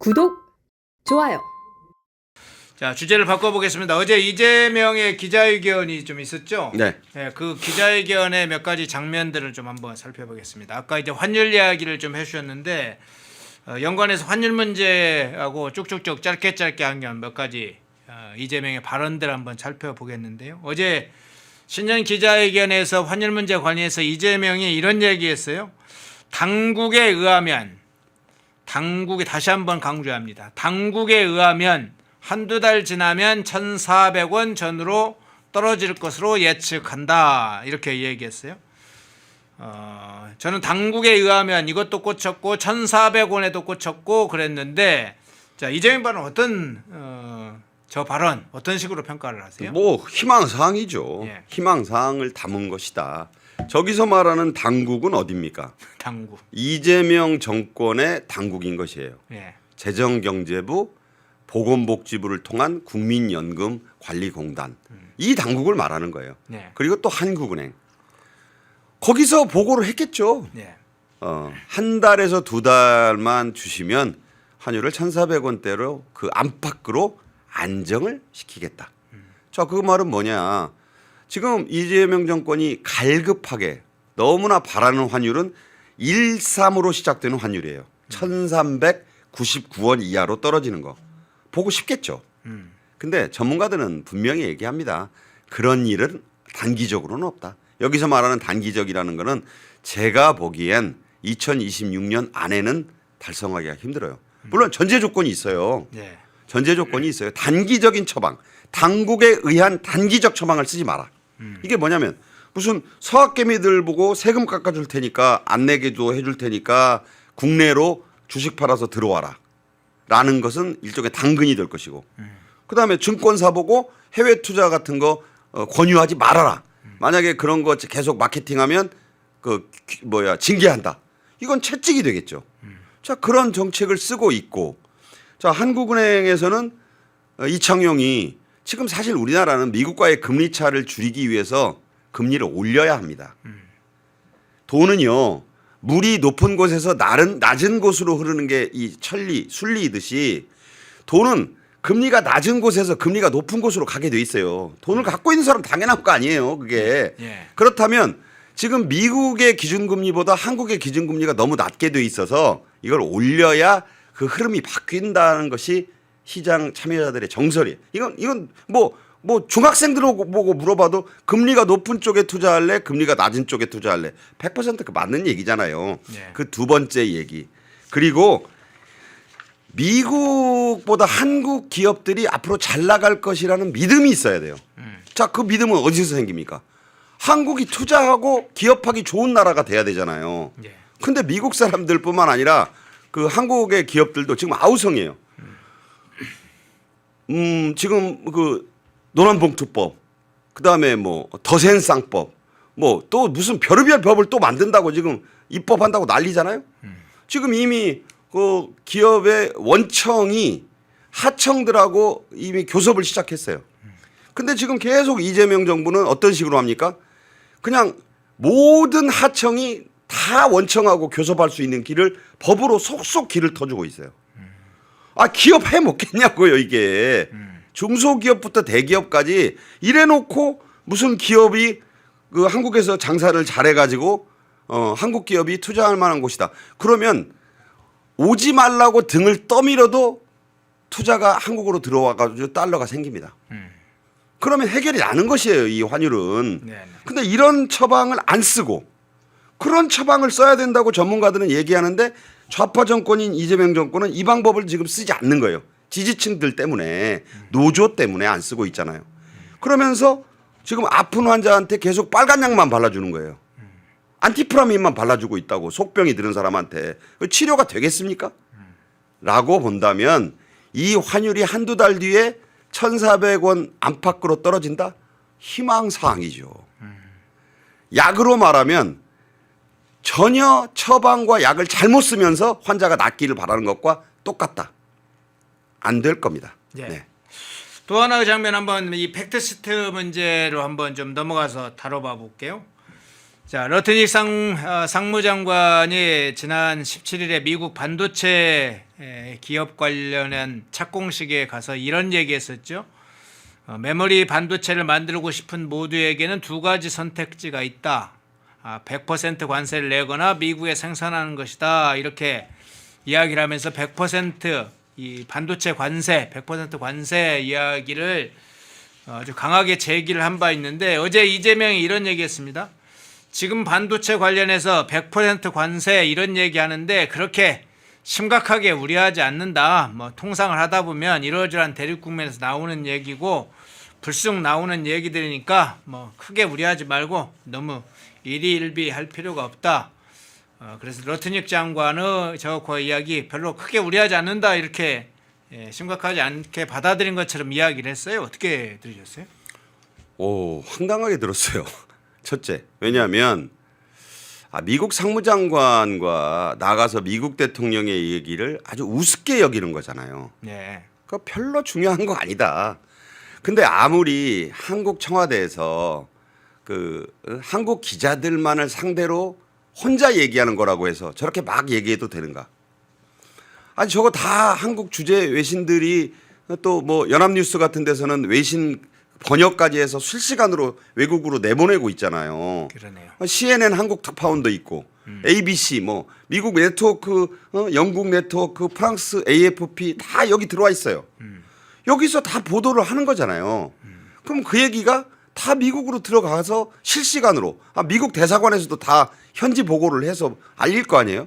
구독, 좋아요. 자, 주제를 바꿔보겠습니다. 어제 이재명의 기자회견이 좀 있었죠? 네. 네, 그 기자회견의 몇 가지 장면들을 좀 한번 살펴보겠습니다. 아까 이제 환율 이야기를 좀 해주셨는데 연관해서 환율 문제하고 쭉쭉쭉 짧게 한 몇 가지 이재명의 발언들 한번 살펴보겠는데요. 어제 신년 기자회견에서 환율 문제 관련해서 이재명이 이런 얘기했어요. 당국에 의하면, 다시 한번 강조합니다. 당국에 의하면 한두 달 지나면 1,400원 전으로 떨어질 것으로 예측한다. 이렇게 얘기했어요. 저는 당국에 의하면 이것도 꽂혔고 1,400원에도 꽂혔고 그랬는데, 자, 이재명 발언 저 발언 어떤 식으로 평가를 하세요? 뭐 희망사항이죠. 예. 희망사항을 담은 것이다. 저기서 말하는 당국은 어디입니까? 당국. 이재명 정권의 당국인 것이에요. 예. 재정경제부, 보건복지부를 통한 국민연금관리공단, 이 당국을 말하는 거예요. 예. 그리고 또 한국은행. 거기서 보고를 했겠죠. 예. 한 달에서 두 달만 주시면 환율을 1,400원대로 그 안팎으로 안정을 시키겠다. 자, 그 말은 뭐냐? 지금 이재명 정권이 갈급하게 너무나 바라는 환율은 13으로 시작되는 환율이에요. 1,399원 이하로 떨어지는 거. 보고 싶겠죠. 근데 전문가들은 분명히 얘기합니다. 그런 일은 단기적으로는 없다. 여기서 말하는 단기적이라는 거는 제가 보기엔 2026년 안에는 달성하기가 힘들어요. 물론 전제 조건이 있어요. 예. 전제 조건이 있어요. 단기적인 처방, 당국에 의한 단기적 처방을 쓰지 마라. 이게 뭐냐면 무슨 서학개미들 보고 세금 깎아줄 테니까 안 내게도 해줄 테니까 국내로 주식 팔아서 들어와라 라는 것은 일종의 당근이 될 것이고, 그다음에 증권사 보고 해외 투자 같은 거 권유하지 말아라. 만약에 그런 거 계속 마케팅하면 징계한다. 이건 채찍이 되겠죠. 자, 그런 정책을 쓰고 있고, 자, 한국은행에서는 이창용이 지금 사실 우리나라는 미국과의 금리 차를 줄이기 위해서 금리를 올려야 합니다. 돈은요, 물이 높은 곳에서 낮은 곳으로 흐르는 게 이 순리이듯이 돈은 금리가 낮은 곳에서 금리가 높은 곳으로 가게 돼 있어요. 돈을 갖고 있는 사람 당연한 거 아니에요, 그게. 예. 그렇다면 지금 미국의 기준금리보다 한국의 기준금리가 너무 낮게 돼 있어서 이걸 올려야 그 흐름이 바뀐다는 것이 시장 참여자들의 정설이에요. 이건 뭐 중학생들 보고 물어봐도 금리가 높은 쪽에 투자할래, 금리가 낮은 쪽에 투자할래, 100% 맞는 얘기잖아요. 예. 그 두 번째 얘기. 그리고 미국보다 한국 기업들이 앞으로 잘 나갈 것이라는 믿음이 있어야 돼요. 자, 그 믿음은 어디서 생깁니까? 한국이 투자하고 기업하기 좋은 나라가 돼야 되잖아요. 예. 근데 미국 사람들뿐만 아니라 그 한국의 기업들도 지금 아우성이에요. 지금 그 노란봉투법, 그다음에 뭐 더센쌍법, 뭐 또 무슨 별의별 법을 또 만든다고 지금 입법한다고 난리잖아요. 지금 이미 그 기업의 원청이 하청들하고 이미 교섭을 시작했어요. 근데 지금 계속 이재명 정부는 어떤 식으로 합니까? 그냥 모든 하청이 다 원청하고 교섭할 수 있는 길을 법으로 속속 길을 터주고 있어요. 아, 기업 해 먹겠냐고요, 이게. 중소기업부터 대기업까지 이래놓고 무슨 기업이 그 한국에서 장사를 잘해가지고 한국 기업이 투자할 만한 곳이다. 그러면 오지 말라고 등을 떠밀어도 투자가 한국으로 들어와가지고 달러가 생깁니다. 그러면 해결이 나는 것이에요, 이 환율은. 네. 근데 이런 처방을 안 쓰고 그런 처방을 써야 된다고 전문가들은 얘기하는데 좌파 정권인 이재명 정권은 이 방법을 지금 쓰지 않는 거예요. 지지층들 때문에, 노조 때문에 안 쓰고 있잖아요. 그러면서 지금 아픈 환자한테 계속 빨간 약만 발라주는 거예요. 안티프라민만 발라주고 있다고, 속병이 들은 사람한테. 치료가 되겠습니까? 라고 본다면 이 환율이 한두 달 뒤에 1,400원 안팎으로 떨어진다? 희망사항이죠. 약으로 말하면 전혀 처방과 약을 잘못 쓰면서 환자가 낫기를 바라는 것과 똑같다. 안 될 겁니다. 예. 네. 또 하나의 장면 한번 이 팩트시트 문제로 한번 좀 넘어가서 다뤄봐 볼게요. 자, 러트닉 상무장관이 지난 17일에 미국 반도체 기업 관련한 착공식에 가서 이런 얘기했었죠. 메모리 반도체를 만들고 싶은 모두에게는 두 가지 선택지가 있다. 100% 관세를 내거나 미국에 생산하는 것이다. 이렇게 이야기를 하면서 100% 반도체 관세, 100% 관세 이야기를 아주 강하게 제기를 한 바 있는데 어제 이재명이 이런 얘기했습니다. 지금 반도체 관련해서 100% 관세 이런 얘기하는데 그렇게 심각하게 우려하지 않는다. 뭐 통상을 하다 보면 이러저러한 대립 국면에서 나오는 얘기고 불쑥 나오는 얘기들이니까 뭐 크게 우려하지 말고 너무 일희일비할 필요가 없다. 그래서 러트닉 장관의 그 이야기 별로 크게 우려하지 않는다 이렇게 심각하지 않게 받아들인 것처럼 이야기를 했어요. 어떻게 들으셨어요? 오, 황당하게 들었어요. 첫째, 왜냐하면 미국 상무장관과 나가서 미국 대통령의 얘기를 아주 우습게 여기는 거잖아요. 네. 그 별로 중요한 거 아니다. 근데 아무리 한국 청와대에서 그 한국 기자들만을 상대로 혼자 얘기하는 거라고 해서 저렇게 막 얘기해도 되는가? 아니 저거 다 한국 주재 외신들이 또 뭐 연합뉴스 같은 데서는 외신 번역까지 해서 실시간으로 외국으로 내보내고 있잖아요. 그러네요. CNN 한국 특파원도 있고 ABC 뭐 미국 네트워크, 영국 네트워크, 프랑스 AFP 다 여기 들어와 있어요. 여기서 다 보도를 하는 거잖아요. 그럼 그 얘기가 다 미국으로 들어가서 실시간으로 미국 대사관에서도 다 현지 보고를 해서 알릴 거 아니에요.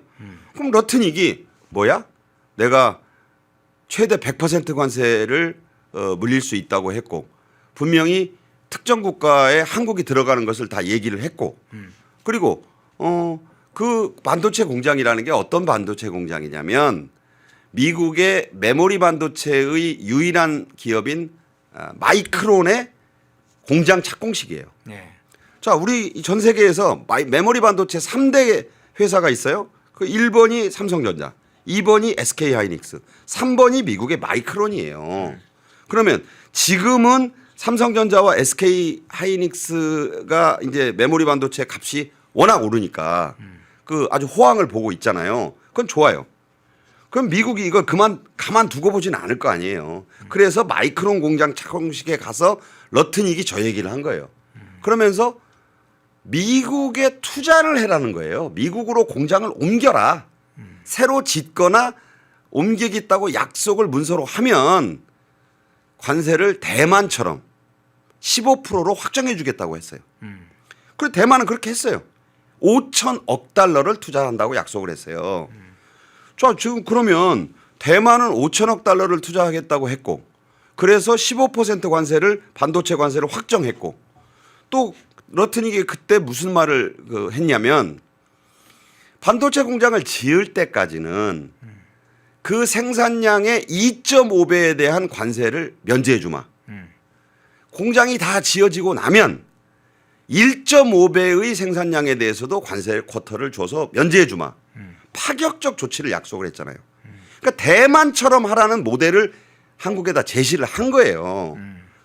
그럼 러트닉이 뭐야? 내가 최대 100% 관세를 물릴 수 있다고 했고 분명히 특정 국가에 한국이 들어가는 것을 다 얘기를 했고 그리고 그 반도체 공장이라는 게 어떤 반도체 공장이냐면 미국의 메모리 반도체의 유일한 기업인 마이크론의 공장 착공식이에요. 네. 자, 우리 전 세계에서 메모리 반도체 3대 회사가 있어요. 그 1번이 삼성전자, 2번이 SK 하이닉스, 3번이 미국의 마이크론이에요. 그러면 지금은 삼성전자와 SK 하이닉스가 이제 메모리 반도체 값이 워낙 오르니까 그 아주 호황을 보고 있잖아요. 그건 좋아요. 그럼 미국이 이걸 가만 두고 보진 않을 거 아니에요. 그래서 마이크론 공장 착공식에 가서 러트닉이 저 얘기를 한 거예요. 그러면서 미국에 투자를 해라는 거예요. 미국으로 공장을 옮겨라. 새로 짓거나 옮기겠다고 약속을 문서로 하면 관세를 대만처럼 15%로 확정해 주겠다고 했어요. 그리고 대만은 그렇게 했어요. 5천억 달러를 투자한다고 약속을 했어요. 자, 지금 그러면 대만은 5천억 달러를 투자하겠다고 했고 그래서 15% 관세를 반도체 관세를 확정했고 또 러트닉이 그때 무슨 말을 했냐면 반도체 공장을 지을 때까지는 그 생산량의 2.5배에 대한 관세를 면제해 주마. 공장이 다 지어지고 나면 1.5배의 생산량에 대해서도 관세 쿼터를 줘서 면제해 주마. 파격적 조치를 약속을 했잖아요. 그러니까 대만처럼 하라는 모델을 한국에다 제시를 한 거예요.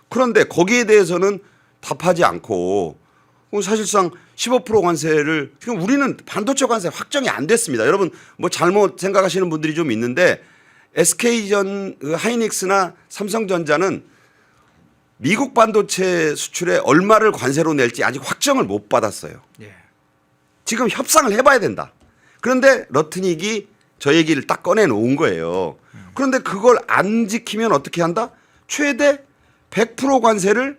그런데 거기에 대해서는 답하지 않고 사실상 15% 관세를 지금 우리는 반도체 관세 확정이 안 됐습니다. 여러분 뭐 잘못 생각하시는 분들이 좀 있는데 SK전 하이닉스나 삼성전자는 미국 반도체 수출에 얼마를 관세로 낼지 아직 확정을 못 받았어요. 예. 지금 협상을 해봐야 된다. 그런데 러트닉이 저 얘기를 딱 꺼내놓은 거예요. 그런데 그걸 안 지키면 어떻게 한다? 최대 100% 관세를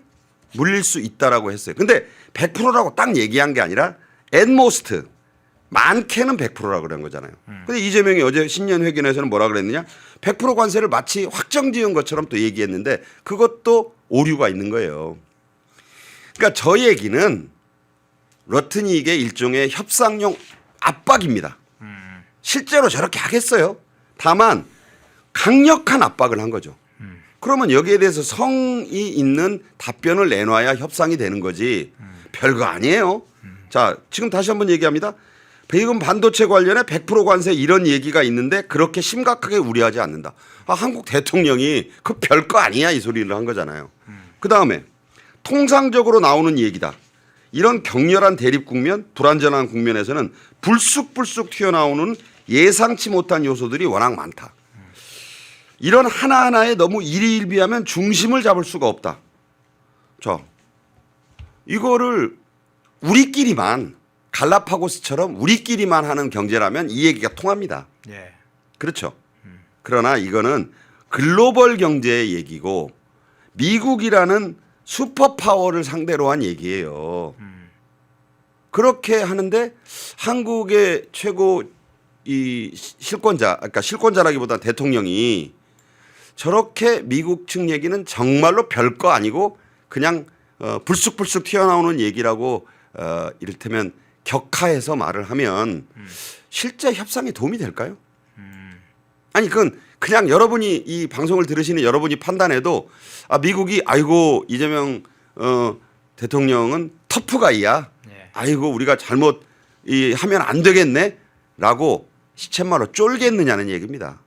물릴 수 있다라고 했어요. 근데 100%라고 딱 얘기한 게 아니라 at 많게는 100%라고 그런 거잖아요. 근데 이재명이 어제 신년회견에서는 뭐라 그랬느냐? 100% 관세를 마치 확정 지은 것처럼 또 얘기했는데 그것도 오류가 있는 거예요. 그러니까 저 얘기는 러트닉의 일종의 협상용 압박입니다. 실제로 저렇게 하겠어요. 다만 강력한 압박을 한 거죠. 그러면 여기에 대해서 성의 있는 답변을 내놔야 협상이 되는 거지 별거 아니에요. 자, 지금 다시 한번 얘기합니다. 지금 반도체 관련해 100% 관세 이런 얘기가 있는데 그렇게 심각하게 우려하지 않는다. 한국 대통령이 그 별거 아니야 이 소리를 한 거잖아요. 그다음에 통상적으로 나오는 얘기다. 이런 격렬한 대립 국면, 불안전한 국면에서는 불쑥불쑥 튀어나오는 예상치 못한 요소들이 워낙 많다. 이런 하나하나에 너무 일희일비하면 중심을 잡을 수가 없다. 자, 이거를 우리끼리만 갈라파고스처럼 우리끼리만 하는 경제라면 이 얘기가 통합니다. 예. 그렇죠. 그러나 이거는 글로벌 경제의 얘기고 미국이라는 슈퍼파워를 상대로 한 얘기예요. 그렇게 하는데 한국의 최고 이 실권자, 그러니까 실권자라기보다 대통령이 저렇게 미국 측 얘기는 정말로 별거 아니고 그냥 불쑥불쑥 튀어나오는 얘기라고 이를테면 격하해서 말을 하면 실제 협상에 도움이 될까요? 아니 그건 그냥 여러분이 이 방송을 들으시는 여러분이 판단해도 아 미국이 아이고 이재명 대통령은 터프가이야. 네. 아이고 우리가 잘못 하면 안 되겠네라고 시쳇말로 쫄겠느냐는 얘기입니다.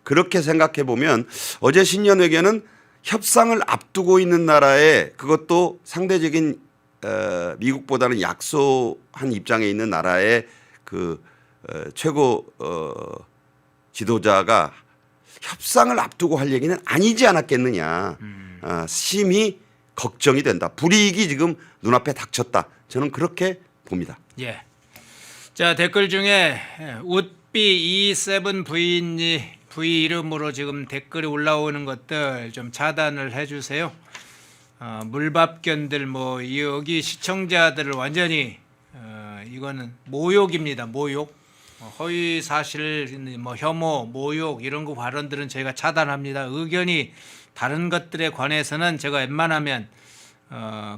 그렇게 생각해 보면 어제 신년회견은 협상을 앞두고 있는 나라에 그것도 상대적인 미국보다는 약소한 입장에 있는 나라의 그 최고 지도자가 협상을 앞두고 할 얘기는 아니지 않았겠느냐. 심히 걱정이 된다. 불이익이 지금 눈앞에 닥쳤다. 저는 그렇게 봅니다. 예. 자 댓글 중에 웃비 27V V 이름으로 지금 댓글이 올라오는 것들 좀 차단을 해주세요. 물밥견들 뭐 여기 시청자들을 완전히 이거는 모욕입니다. 모욕. 허위 사실, 뭐 혐오, 모욕 이런 거 발언들은 저희가 차단합니다. 의견이 다른 것들에 관해서는 제가 웬만하면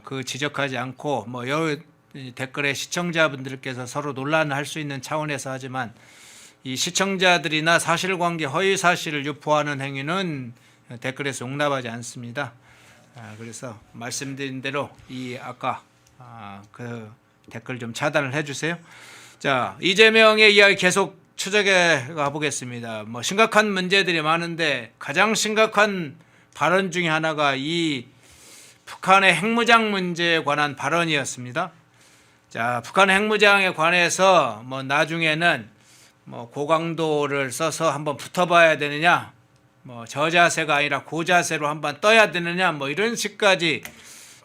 그 지적하지 않고 뭐 여러 댓글에 시청자분들께서 서로 논란할 수 있는 차원에서 하지만 이 시청자들이나 사실관계 허위 사실을 유포하는 행위는 댓글에서 용납하지 않습니다. 그래서 말씀드린 대로 이 아까 그 댓글 좀 차단을 해주세요. 자 이재명의 이야기 계속 추적해 가보겠습니다. 뭐 심각한 문제들이 많은데 가장 심각한 발언 중에 하나가 이 북한의 핵무장 문제에 관한 발언이었습니다. 자 북한 핵무장에 관해서 뭐 나중에는 뭐 고강도를 써서 한번 붙어봐야 되느냐, 뭐 저자세가 아니라 고자세로 한번 떠야 되느냐, 뭐 이런 식까지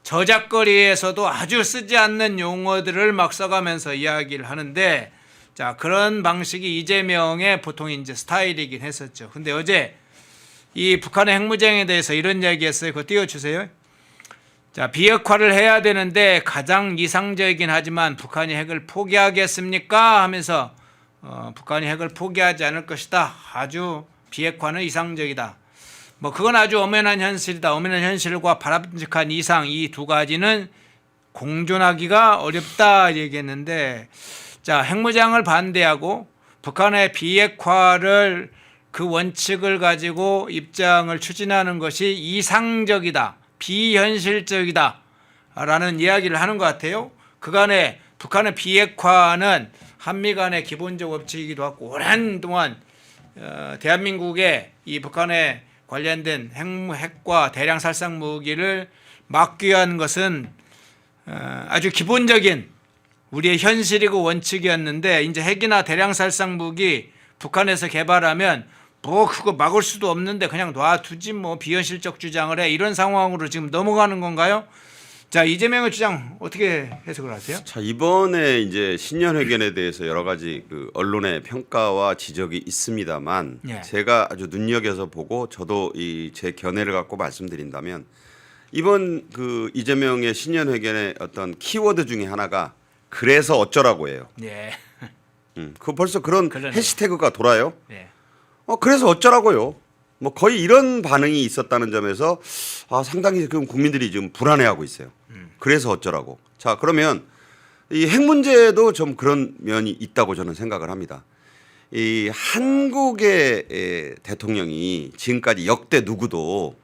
저작거리에서도 아주 쓰지 않는 용어들을 막 써가면서 이야기를 하는데, 자 그런 방식이 이재명의 보통 이제 스타일이긴 했었죠. 근데 어제 이 북한의 핵무장에 대해서 이런 이야기했어요. 그거 띄워주세요. 자 비핵화를 해야 되는데 가장 이상적이긴 하지만 북한이 핵을 포기하겠습니까? 하면서 북한이 핵을 포기하지 않을 것이다. 아주 비핵화는 이상적이다. 뭐 그건 아주 엄연한 현실이다. 엄연한 현실과 바람직한 이상 이 두 가지는 공존하기가 어렵다 얘기했는데, 자 핵무장을 반대하고 북한의 비핵화를 그 원칙을 가지고 입장을 추진하는 것이 이상적이다. 비현실적이다. 라는 이야기를 하는 것 같아요. 그간에 북한의 비핵화는 한미 간의 기본적 법칙이기도 하고 오랜 동안 대한민국의 이 북한에 관련된 핵과 대량 살상 무기를 막기 위한 것은 아주 기본적인 우리의 현실이고 원칙이었는데, 이제 핵이나 대량 살상 무기 북한에서 개발하면 뭐 그거 막을 수도 없는데 그냥 놔두지 뭐 비현실적 주장을 해, 이런 상황으로 지금 넘어가는 건가요? 자 이재명의 주장 어떻게 해석을 하세요? 자 이번에 이제 신년회견에 대해서 여러 가지 그 언론의 평가와 지적이 있습니다만, 예. 제가 아주 눈여겨서 보고 저도 이 제 견해를 갖고 말씀드린다면, 이번 그 이재명의 신년회견의 어떤 키워드 중에 하나가 그래서 어쩌라고예요. 예. 그 벌써 그런 그러네요. 해시태그가 돌아요. 예. 그래서 어쩌라고요. 뭐 거의 이런 반응이 있었다는 점에서 상당히 지금 국민들이 지금 불안해하고 있어요. 그래서 어쩌라고. 자 그러면 이 핵 문제도 좀 그런 면이 있다고 저는 생각을 합니다. 이 한국의 대통령이 지금까지 역대 누구도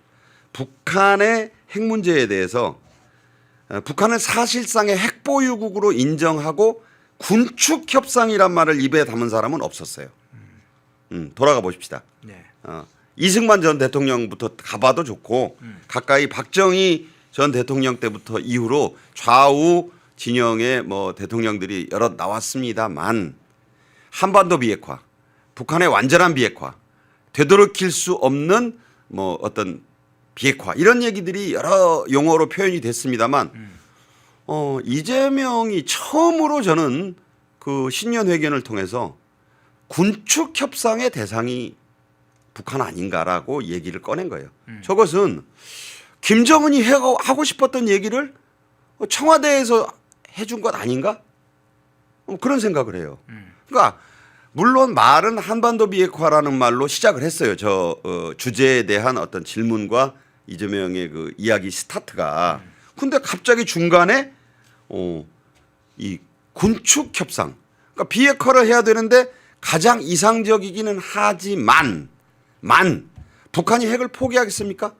북한의 핵 문제에 대해서 북한을 사실상의 핵 보유국으로 인정하고 군축 협상이란 말을 입에 담은 사람은 없었어요. 돌아가 보십시다. 네. 이승만 전 대통령부터 가봐도 좋고 가까이 박정희 전 대통령 때부터 이후로 좌우 진영의 뭐 대통령들이 여러 나왔습니다만, 한반도 비핵화, 북한의 완전한 비핵화, 되돌이킬 수 없는 뭐 어떤 비핵화 이런 얘기들이 여러 용어로 표현이 됐습니다만 이재명이 처음으로 저는 그 신년회견을 통해서 군축 협상의 대상이 북한 아닌가라고 얘기를 꺼낸 거예요. 저것은 김정은이 하고 싶었던 얘기를 청와대에서 해준 것 아닌가? 그런 생각을 해요. 그러니까 물론 말은 한반도 비핵화라는 말로 시작을 했어요. 주제에 대한 어떤 질문과 이재명의 그 이야기 스타트가. 근데 갑자기 중간에 이 군축 협상. 그러니까 비핵화를 해야 되는데 가장 이상적이기는 하지만 북한이 핵을 포기하겠습니까?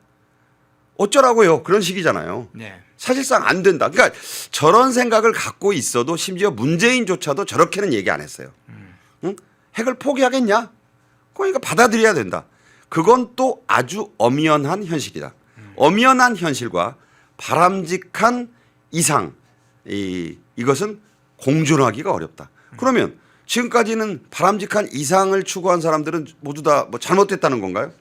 어쩌라고요? 그런 식이잖아요. 네. 사실상 안 된다. 그러니까 저런 생각을 갖고 있어도 심지어 문재인조차도 저렇게는 얘기 안 했어요. 응? 핵을 포기하겠냐? 그러니까 받아들여야 된다. 그건 또 아주 엄연한 현실이다. 엄연한 현실과 바람직한 이상 이것은 공존하기가 어렵다. 그러면 지금까지는 바람직한 이상을 추구한 사람들은 모두 다 뭐 잘못됐다는 건가요?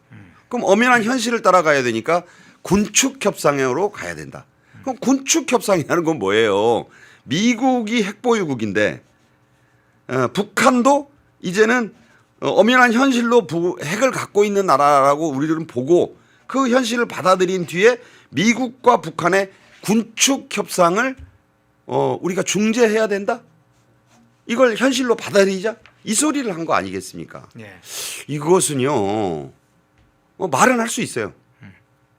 그럼 엄연한 현실을 따라가야 되니까 군축 협상으로 가야 된다. 그럼 군축 협상이라는 건 뭐예요? 미국이 핵보유국인데 북한도 이제는 엄연한 현실로 핵을 갖고 있는 나라라고 우리들은 보고 그 현실을 받아들인 뒤에 미국과 북한의 군축 협상을 우리가 중재해야 된다? 이걸 현실로 받아들이자? 이 소리를 한 거 아니겠습니까? 네. 이것은요 말은 할 수 있어요.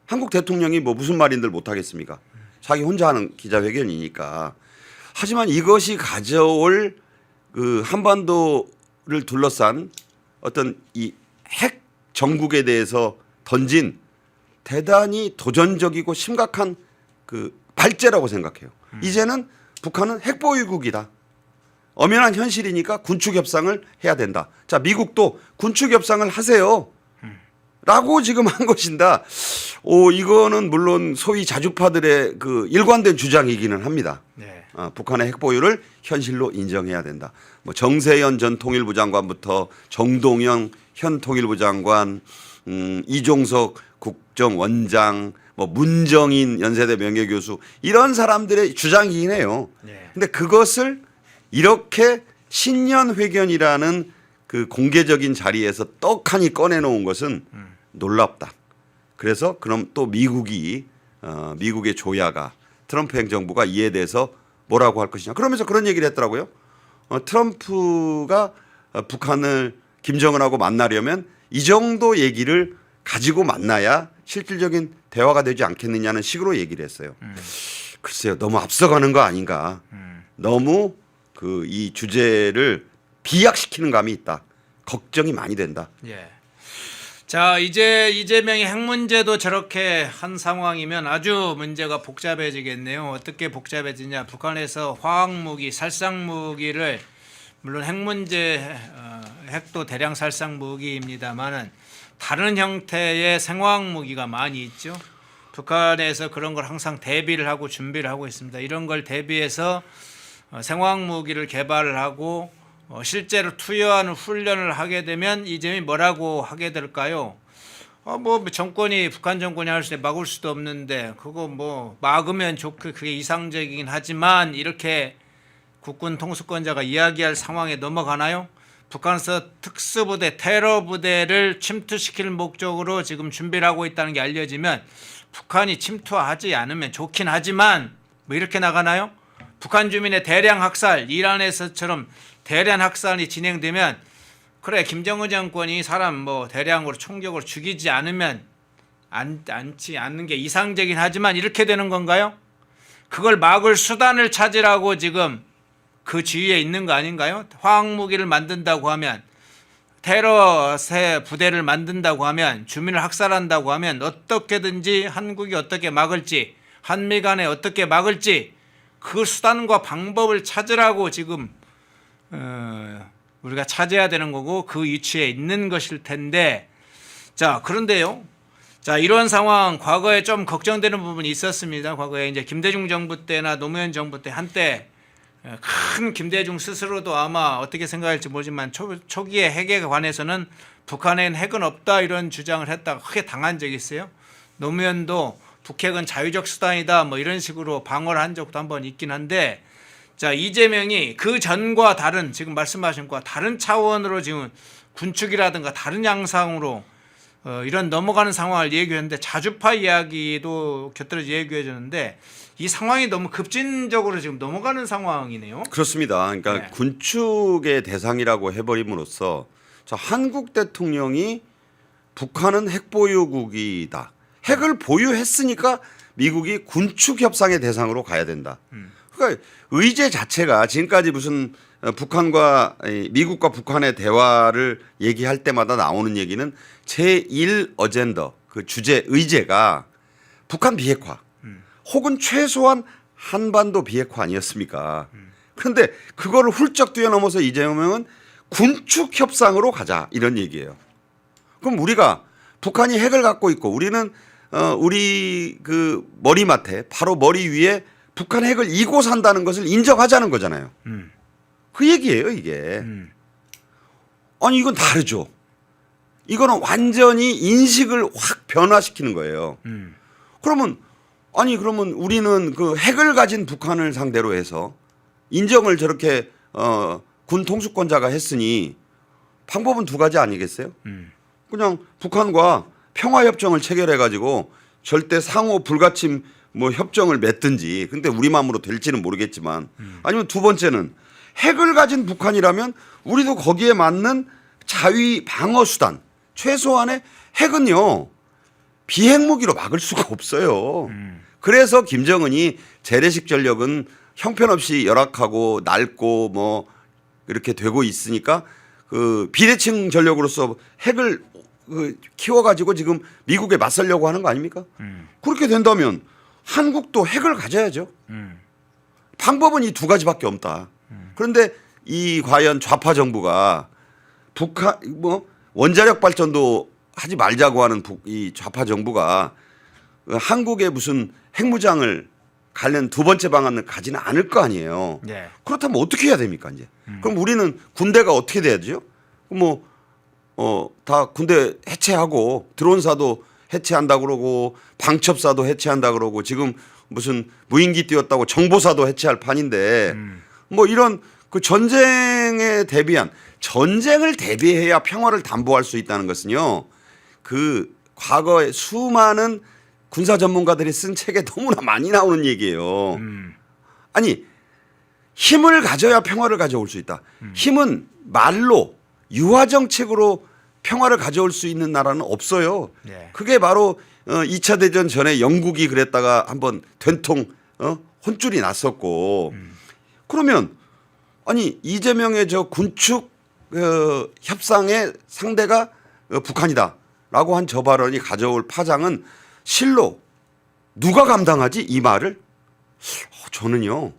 한국 대통령이 뭐 무슨 말인들 못하겠습니까? 자기 혼자 하는 기자회견이니까. 하지만 이것이 가져올 그 한반도를 둘러싼 어떤 이 핵 정국에 대해서 던진 대단히 도전적이고 심각한 그 발제라고 생각해요. 이제는 북한은 핵보유국이다. 엄연한 현실이니까 군축 협상을 해야 된다. 자, 미국도 군축 협상을 하세요. 라고 지금 한 것인다. 이거는 물론 소위 자주파들의 그 일관된 주장이기는 합니다. 네. 북한의 핵보유를 현실로 인정해야 된다. 뭐 정세현 전 통일부 장관부터 정동영 현 통일부 장관, 이종석 국정원장, 뭐 문정인 연세대 명예교수 이런 사람들의 주장이긴 해요. 네. 근데 그것을 이렇게 신년회견이라는 그 공개적인 자리에서 떡하니 꺼내놓은 것은 놀랍다. 그래서 그럼 또 미국의 조야가 트럼프 행정부가 이에 대해서 뭐라고 할 것이냐. 그러면서 그런 얘기를 했더라고요. 트럼프가 북한을 김정은하고 만나려면 이 정도 얘기를 가지고 만나야 실질적인 대화가 되지 않겠느냐는 식으로 얘기를 했어요. 글쎄요. 너무 앞서가는 거 아닌가. 너무 이 주제를 비약시키는 감이 있다. 걱정이 많이 된다. 예. 자, 이제 이재명이 핵 문제도 저렇게 한 상황이면 아주 문제가 복잡해지겠네요. 어떻게 복잡해지냐? 북한에서 화학무기, 살상무기를 물론 핵 문제, 핵도 대량 살상무기입니다만은 다른 형태의 생화학무기가 많이 있죠. 북한에서 그런 걸 항상 대비를 하고 준비를 하고 있습니다. 이런 걸 대비해서 생화학무기를 개발을 하고 실제로 투여하는 훈련을 하게 되면 이재명이 뭐라고 하게 될까요? 뭐 정권이 북한 정권이 할 때 막을 수도 없는데 그거 뭐 막으면 좋고 그게 이상적이긴 하지만 이렇게 국군 통수권자가 이야기할 상황에 넘어가나요? 북한에서 특수부대, 테러 부대를 침투시킬 목적으로 지금 준비를 하고 있다는 게 알려지면 북한이 침투하지 않으면 좋긴 하지만 뭐 이렇게 나가나요? 북한 주민의 대량 학살, 이란에서처럼 대량 학살이 진행되면 그래 김정은 정권이 사람 뭐 대량으로 총격으로 죽이지 않으면 않지 않는 게 이상적이긴 하지만 이렇게 되는 건가요? 그걸 막을 수단을 찾으라고 지금 그 지위에 있는 거 아닌가요? 화학무기를 만든다고 하면 테러 부대를 만든다고 하면 주민을 학살한다고 하면 어떻게든지 한국이 어떻게 막을지 한미 간에 어떻게 막을지 그 수단과 방법을 찾으라고 지금 우리가 찾아야 되는 거고 그 위치에 있는 것일 텐데 자 그런데요. 자 이런 상황 과거에 좀 걱정되는 부분이 있었습니다. 과거에 이제 김대중 정부 때나 노무현 정부 때 한때 큰 김대중 스스로도 아마 어떻게 생각할지 모르지만 초기에 핵에 관해서는 북한엔 핵은 없다 이런 주장을 했다가 크게 당한 적이 있어요. 노무현도 북핵은 자유적 수단이다 뭐 이런 식으로 방어를 한 적도 한번 있긴 한데, 자 이재명이 그 전과 다른 지금 말씀하신 것과 다른 차원으로 지금 군축이라든가 다른 양상으로 이런 넘어가는 상황을 얘기했는데, 자주파 이야기도 곁들여서 얘기해 줬는데 이 상황이 너무 급진적으로 지금 넘어가는 상황이네요. 그렇습니다. 그러니까 네. 군축의 대상이라고 해버림으로써 한국 대통령이 북한은 핵보유국이다. 핵을 보유했으니까 미국이 군축 협상의 대상으로 가야 된다. 그러니까 의제 자체가 지금까지 무슨 북한과 미국과 북한의 대화를 얘기할 때마다 나오는 얘기는 제1 어젠더 그 주제 의제가 북한 비핵화 혹은 최소한 한반도 비핵화 아니었습니까? 그런데 그거를 훌쩍 뛰어넘어서 이재명은 군축 협상으로 가자 이런 얘기예요. 그럼 우리가 북한이 핵을 갖고 있고 우리는 우리 그 머리맡에 바로 머리 위에 북한 핵을 이고 산다는 것을 인정하자는 거잖아요. 그 얘기예요 이게. 아니 이건 다르죠. 이거는 완전히 인식을 확 변화시키는 거예요. 그러면 우리는 그 핵을 가진 북한을 상대로 해서 인정을 저렇게 군 통수권자가 했으니 방법은 두 가지 아니겠어요? 그냥 북한과 평화협정을 체결해 가지고 절대 상호 불가침 뭐 협정을 맺든지, 근데 우리 마음으로 될지는 모르겠지만, 아니면 두 번째는 핵을 가진 북한이라면 우리도 거기에 맞는 자위 방어 수단, 최소한의 핵은요 비핵무기로 막을 수가 없어요. 그래서 김정은이 재래식 전력은 형편없이 열악하고 낡고 뭐 이렇게 되고 있으니까 그 비대칭 전력으로서 핵을 키워가지고 지금 미국에 맞서려고 하는 거 아닙니까? 그렇게 된다면 한국도 핵을 가져야죠. 방법은 이 두 가지밖에 없다. 그런데 이 과연 좌파 정부가 북한 뭐 원자력 발전도 하지 말자고 하는 이 좌파 정부가 한국에 무슨 핵무장을 관련 두 번째 방안을 가지는 않을 거 아니에요. 네. 그렇다면 어떻게 해야 됩니까 이제? 그럼 우리는 군대가 어떻게 돼야죠? 다 군대 해체하고 드론사도 해체한다 그러고 방첩사도 해체한다 그러고 지금 무슨 무인기 띄웠다고 정보사도 해체할 판인데 뭐 이런 그 전쟁에 대비한 전쟁을 대비해야 평화를 담보할 수 있다는 것은요. 그 과거에 수많은 군사 전문가들이 쓴 책에 너무나 많이 나오는 얘기예요. 아니 힘을 가져야 평화를 가져올 수 있다. 힘은 말로 유화 정책으로 평화를 가져올 수 있는 나라는 없어요. 네. 그게 바로 2차 대전 전에 영국이 그랬다가 한번 된통 혼쭐이 났었고 그러면 아니 이재명의 저 군축 협상의 상대가 북한이다라고 한 저 발언이 가져올 파장은 실로 누가 감당하지 이 말을? 저는요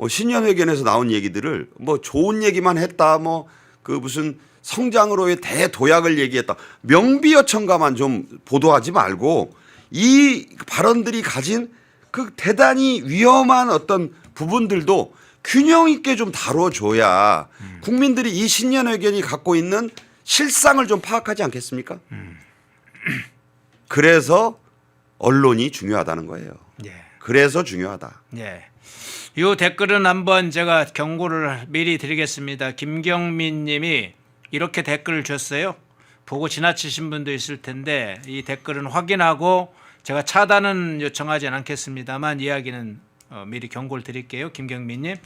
신년회견에서 나온 얘기들을 뭐 좋은 얘기만 했다 뭐 그 무슨 성장으로의 대도약을 얘기했다 명비어천가만 좀 보도하지 말고 이 발언들이 가진 그 대단히 위험한 어떤 부분들도 균형 있게 좀 다뤄줘야 국민들이 이 신년회견이 갖고 있는 실상을 좀 파악하지 않겠습니까? 그래서 언론이 중요하다는 거예요. 예. 그래서 중요하다. 예. 이 댓글은 한번 제가 경고를 미리 드리겠습니다. 김경민 님이 이렇게 댓글을 줬어요. 보고 지나치신 분도 있을 텐데 이 댓글은 확인하고 제가 차단은 요청하지 않겠습니다만 이야기는 미리 경고를 드릴게요. 김경민 님.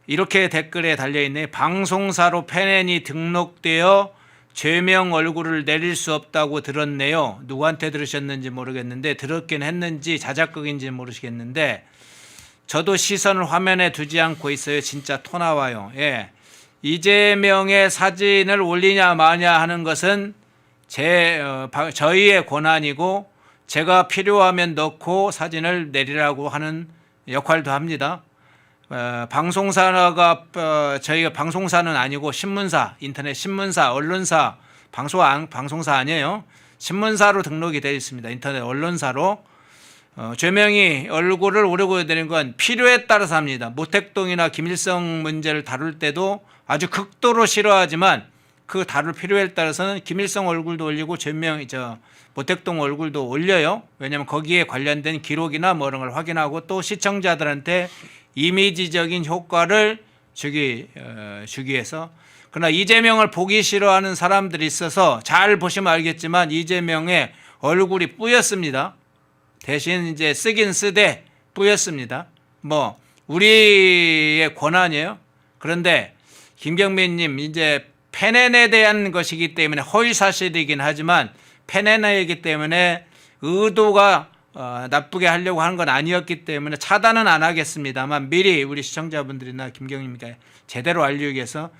이렇게 댓글에 달려있네. 방송사로 팬앤이 등록되어 죄명 얼굴을 내릴 수 없다고 들었네요. 누구한테 들으셨는지 모르겠는데 들었긴 했는지 자작극인지 모르시겠는데 저도 시선을 화면에 두지 않고 있어요. 진짜 토 나와요. 예. 이재명의 사진을 올리냐 마냐 하는 것은 저희의 권한이고 제가 필요하면 넣고 사진을 내리라고 하는 역할도 합니다. 방송사가 저희가 방송사는 아니고 신문사, 인터넷 신문사, 언론사, 방송사 아니에요. 신문사로 등록이 되어 있습니다. 인터넷 언론사로 죄명이 얼굴을 오르고 되는 건 필요에 따라서 합니다. 모택동이나 김일성 문제를 다룰 때도 아주 극도로 싫어하지만 그 다룰 필요에 따라서는 김일성 얼굴도 올리고 모택동 얼굴도 올려요. 왜냐하면 거기에 관련된 기록이나 뭐 이런 걸 확인하고 또 시청자들한테 이미지적인 효과를 주기 위해서. 그러나 이재명을 보기 싫어하는 사람들이 있어서 잘 보시면 알겠지만 이재명의 얼굴이 뿌였습니다. 대신 이제 쓰긴 쓰되 뿌였습니다. 뭐 우리의 권한이에요. 그런데 김경민님 이제 페넨에 대한 것이기 때문에 허위 사실이긴 하지만 페넨이기 때문에 의도가 나쁘게 하려고 하는 건 아니었기 때문에 차단은 안 하겠습니다만 미리 우리 시청자분들이나 김경민님께 제대로 알리기 위해서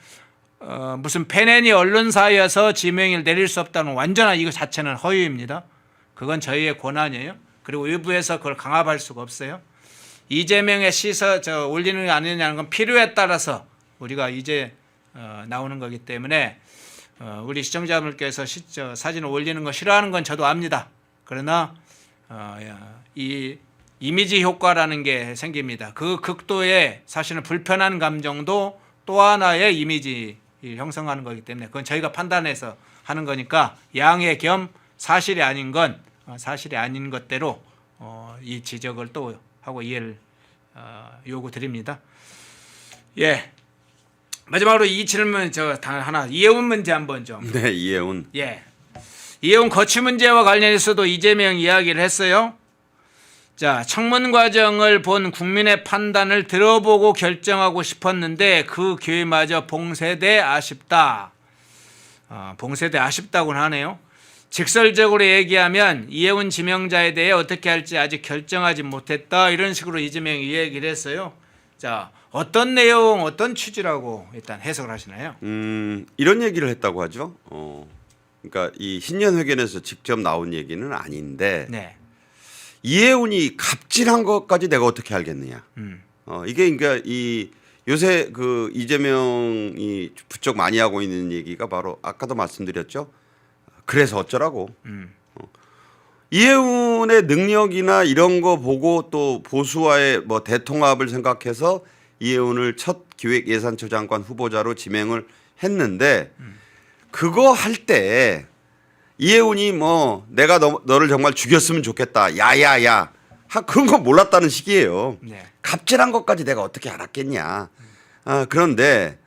무슨 페넨이 언론사여서 지명을 내릴 수 없다는 완전한 이거 자체는 허위입니다. 그건 저희의 권한이에요. 그리고 외부에서 그걸 강압할 수가 없어요. 이재명의 올리는 게 아니냐는 건 필요에 따라서 우리가 이제 나오는 거기 때문에 우리 시청자분께서 사진을 올리는 거 싫어하는 건 저도 압니다. 그러나 이 이미지 효과라는 게 생깁니다. 그 극도의 사실은 불편한 감정도 또 하나의 이미지 형성하는 거기 때문에 그건 저희가 판단해서 하는 거니까 양해 겸 사실이 아닌 것대로 이 지적을 또 하고 이해를 요구드립니다. 예. 마지막으로 이 질문 하나 이해운 문제 한번 좀. 네, 이해운. 예. 이해운 거취 문제와 관련해서도 이재명 이야기를 했어요. 자, 청문 과정을 본 국민의 판단을 들어보고 결정하고 싶었는데 그 기회마저 봉쇄돼 아쉽다. 봉쇄돼 아쉽다고는 하네요. 직설적으로 얘기하면 이해운 지명자에 대해 어떻게 할지 아직 결정하지 못했다. 이런 식으로 이재명이 이야기를 했어요. 자, 어떤 내용, 어떤 취지라고 일단 해석을 하시나요? 이런 얘기를 했다고 하죠. 그러니까 이 신년회견에서 직접 나온 얘기는 아닌데 네. 이해운이 갑질한 것까지 내가 어떻게 알겠느냐. 이게 그러니까 이 요새 그 이재명이 부쩍 많이 하고 있는 얘기가 바로 아까도 말씀드렸죠. 그래서 어쩌라고. 이해운의 능력이나 이런 거 보고 또 보수와의 뭐 대통합을 생각해서 이해운을 첫 기획예산처장관 후보자로 지명을 했는데 그거 할 때 이해운이 뭐 내가 너를 정말 죽였으면 좋겠다. 야야야. 그런 거 몰랐다는 식이에요. 네. 갑질한 것까지 내가 어떻게 알았겠냐. 그런데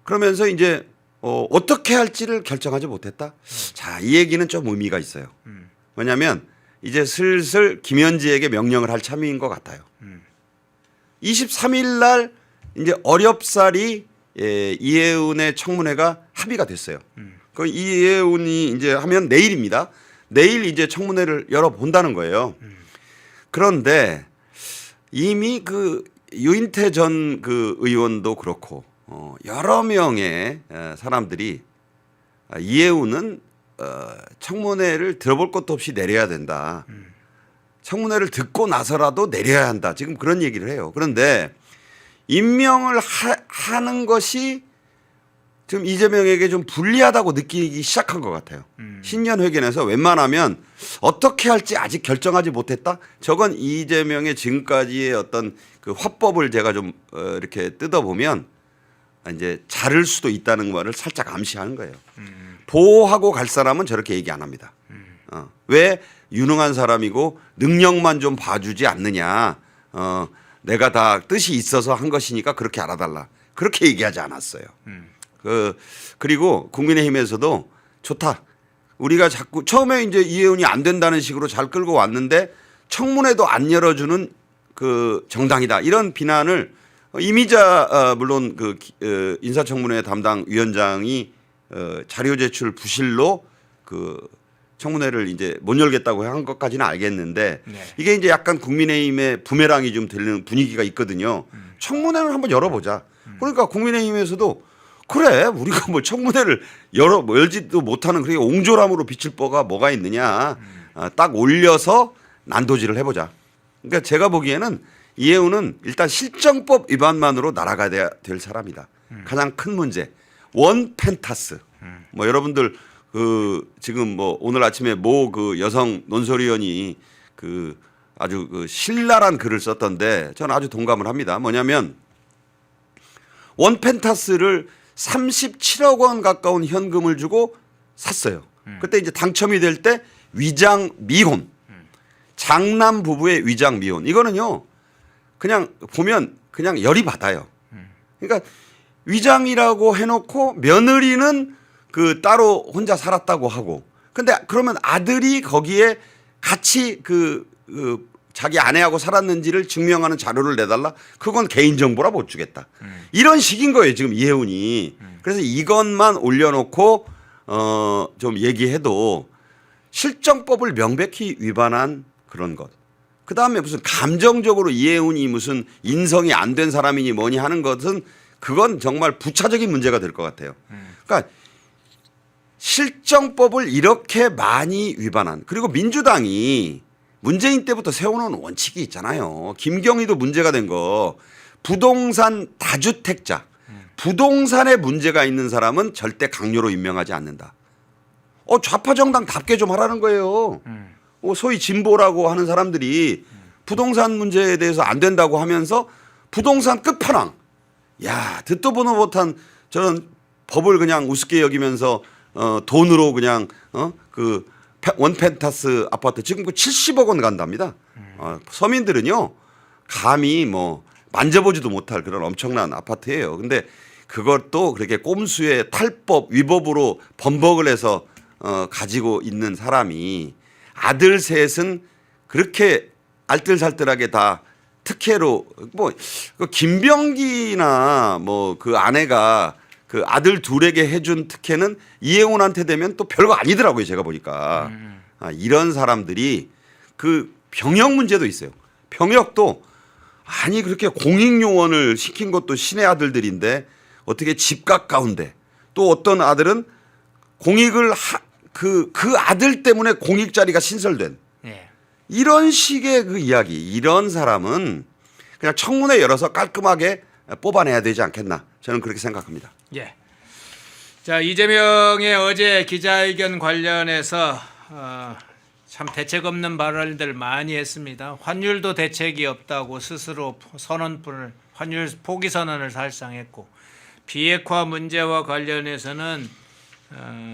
그러면서 이제 어떻게 할지를 결정하지 못했다. 자, 이 얘기는 좀 의미가 있어요. 왜냐하면 이제 슬슬 김현지에게 명령을 할 참인 것 같아요. 23일 날 이제 어렵사리 이해운의 청문회가 합의가 됐어요. 그 이해운이 이제 하면 내일입니다. 내일 이제 청문회를 열어본다는 거예요. 그런데 이미 그 유인태 전 그 의원도 그렇고 여러 명의 사람들이 이해운은 청문회를 들어볼 것도 없이 내려야 된다. 청문회를 듣고 나서라도 내려야 한다. 지금 그런 얘기를 해요. 그런데 임명을 하는 것이 지금 이재명에게 좀 불리하다고 느끼기 시작한 것 같아요. 신년회견에서 웬만하면 어떻게 할지 아직 결정하지 못했다. 저건 이재명의 지금까지의 어떤 그 화법을 제가 좀 이렇게 뜯어보면 이제 자를 수도 있다는 말을 살짝 암시하는 거예요. 보호하고 갈 사람은 저렇게 얘기 안 합니다. 왜 유능한 사람이고 능력만 좀 봐주지 않느냐. 내가 다 뜻이 있어서 한 것이니까 그렇게 알아달라. 그렇게 얘기하지 않았어요. 그리고 국민의힘에서도 좋다. 우리가 자꾸 처음에 이제 이해운이 안 된다는 식으로 잘 끌고 왔는데 청문회도 안 열어주는 그 정당이다. 이런 비난을 이미자 물론 그 인사청문회 담당 위원장이 자료 제출 부실로 그 청문회를 이제 못 열겠다고 한 것까지는 알겠는데 네. 이게 이제 약간 국민의힘의 부메랑이 좀 되는 분위기가 있거든요. 청문회를 한번 열어보자. 그러니까 국민의힘에서도 그래 우리가 뭐 청문회를 열지도 못하는 그렇게 옹졸함으로 비칠 바가 뭐가 있느냐. 딱 올려서 난도질을 해보자. 그러니까 제가 보기에는 이해운은 일단 실정법 위반만으로 날아가야 될 사람이다. 가장 큰 문제 원 펜타스. 뭐 여러분들 그 지금 뭐 오늘 아침에 모 그 여성 논설위원이 그 아주 그 신랄한 글을 썼던데 저는 아주 동감을 합니다. 뭐냐면 원펜타스를 37억 원 가까운 현금을 주고 샀어요. 그때 이제 당첨이 될 때 위장 미혼, 장남 부부의 위장 미혼. 이거는요 그냥 보면 그냥 열이 받아요. 그러니까 위장이라고 해놓고 며느리는 그 따로 혼자 살았다고 하고, 근데 그러면 아들이 거기에 같이 그 자기 아내하고 살았는지를 증명하는 자료를 내달라? 그건 개인정보라 못 주겠다. 이런 식인 거예요 지금 이해운이. 그래서 이것만 올려놓고 좀 얘기해도 실정법을 명백히 위반한 그런 것. 그 다음에 무슨 감정적으로 이해운이 무슨 인성이 안 된 사람이니 뭐니 하는 것은 그건 정말 부차적인 문제가 될 것 같아요. 그러니까 실정법을 이렇게 많이 위반한, 그리고 민주당이 문재인 때부터 세워놓은 원칙이 있잖아요. 김경희도 문제가 된 거, 부동산 다주택자, 부동산에 문제가 있는 사람은 절대 강요로 임명하지 않는다. 좌파 정당답게 좀 하라는 거예요. 소위 진보라고 하는 사람들이 부동산 문제에 대해서 안 된다고 하면서 부동산 끝판왕. 야, 듣도 보도 못한 저런 법을 그냥 우습게 여기면서 돈으로 그냥 그 원펜타스 아파트 지금 그 70억 원 간답니다. 서민들은요 감히 뭐 만져보지도 못할 그런 엄청난 아파트예요. 근데 그것도 그렇게 꼼수의 탈법 위법으로 번복을 해서 가지고 있는 사람이 아들 셋은 그렇게 알뜰살뜰하게 다 특혜로, 뭐 그 김병기나 뭐 그 아내가 그 아들 둘에게 해준 특혜는 이해운한테 되면 또 별거 아니더라고요 제가 보니까. 이런 사람들이 그 병역 문제도 있어요. 병역도 아니 그렇게 공익요원을 시킨 것도 신의 아들들인데 어떻게 집 가까운데, 또 어떤 아들은 공익을 그 아들 때문에 공익 자리가 신설된 이런 식의 그 이야기. 이런 사람은 그냥 청문회 열어서 깔끔하게 뽑아내야 되지 않겠나, 저는 그렇게 생각합니다. 예. 자, 이재명의 어제 기자회견 관련해서 참 대책 없는 발언들 많이 했습니다. 환율도 대책이 없다고 스스로 환율 포기 선언을 사실상 했고, 비핵화 문제와 관련해서는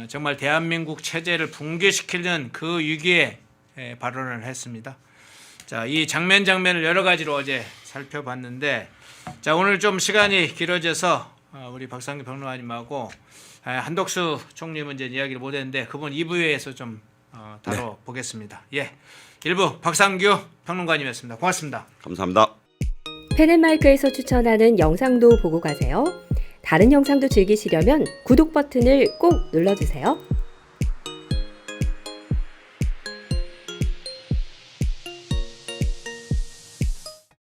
정말 대한민국 체제를 붕괴시키는 그 위기에 발언을 했습니다. 자, 이 장면을 여러 가지로 어제 살펴봤는데, 자, 오늘 좀 시간이 길어져서 우리 박상규 평론가님하고 한덕수 총리 문제 이야기를 못했는데 그분 2부에서 좀 다뤄보겠습니다. 예, 1부 박상규 평론가님이었습니다. 고맙습니다. 감사합니다. 펜앤마이크에서 추천하는 영상도 보고 가세요. 다른 영상도 즐기시려면 구독 버튼을 꼭 눌러주세요.